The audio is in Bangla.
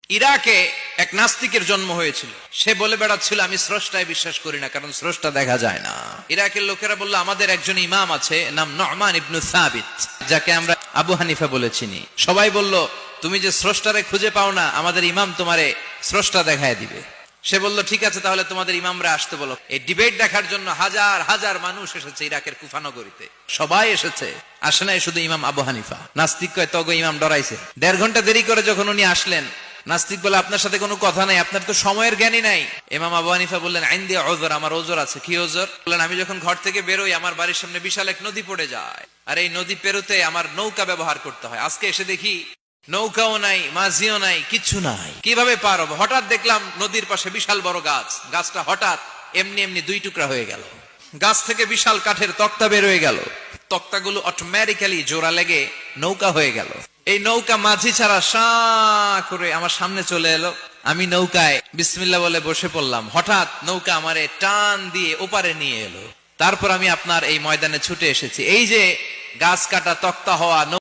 ইরাকে এক নাস্তিকের জন্ম হয়েছিল। সে বলে বেড়াচ্ছিল আমি স্রষ্টায় বিশ্বাস করি না, কারণ স্রষ্টা দেখা যায় না। ইরাকের লোকেরা বলল আমাদের একজন ইমাম আছে, নাম নুমান ইবনে সাবিত, যাকে আমরা আবু হানিফা বলে চিনি। সবাই বলল তুমি যে স্রষ্টারে খুঁজে পাও না, আমাদের ইমাম তোমারে স্রষ্টা দেখায় দিবে। সে বলল ঠিক আছে, তাহলে তোমাদের ইমামরা আসতে বলো। এই ডিবেট দেখার জন্য হাজার হাজার মানুষ এসেছে ইরাকের কুফা নগরীতে। সবাই এসেছে, আসে নাই শুধু ইমাম আবু হানিফা। নাস্তিক কয় তগো ইমাম ডরাইছে। 1.5 ঘন্টা দেরি করে যখন উনি আসলেন, নাস্তিক বলে আপনার সাথে কোনো কথা নাই, আপনার তো সময়ের জ্ঞানই নাই। ইমাম আবু হানিফা বললেন আইন্দি ওযর, আমার ওযর আছে। কি ওযর? বললেন আমি যখন ঘর থেকে বেরোই আমার বাড়ির সামনে বিশাল এক নদী পড়ে যায়, আর এই নদী পেরোতে আমার নৌকা ব্যবহার করতে হয়। আজকে এসে দেখি নৌকাও নাই, মাঝিও নাই, কিচ্ছু নাই, কিভাবে পার হবো? হঠাৎ দেখলাম নদীর পাশে বিশাল বড় গাছ, গাছটা হঠাৎ এমনি এমনি 2 টুকরা হয়ে গেল। গাছ থেকে বিশাল কাঠের তক্তা বের হয়ে গেল। তক্তাগুলো অটোমেটিক্যালি জোড়া লেগে নৌকা হয়ে গেল। এই নৌকা মাঝি ছাড়া সা করে আমার সামনে চলে এলো। আমি নৌকায় বিসমিল্লাহ বলে বসে পড়লাম। হঠাৎ নৌকা আমারে টান দিয়ে ওপারে নিয়ে এলো। তারপর আমি আপনার এই ময়দানে ছুটে এসেছি। এই যে গাছ কাটা তক্তা হওয়া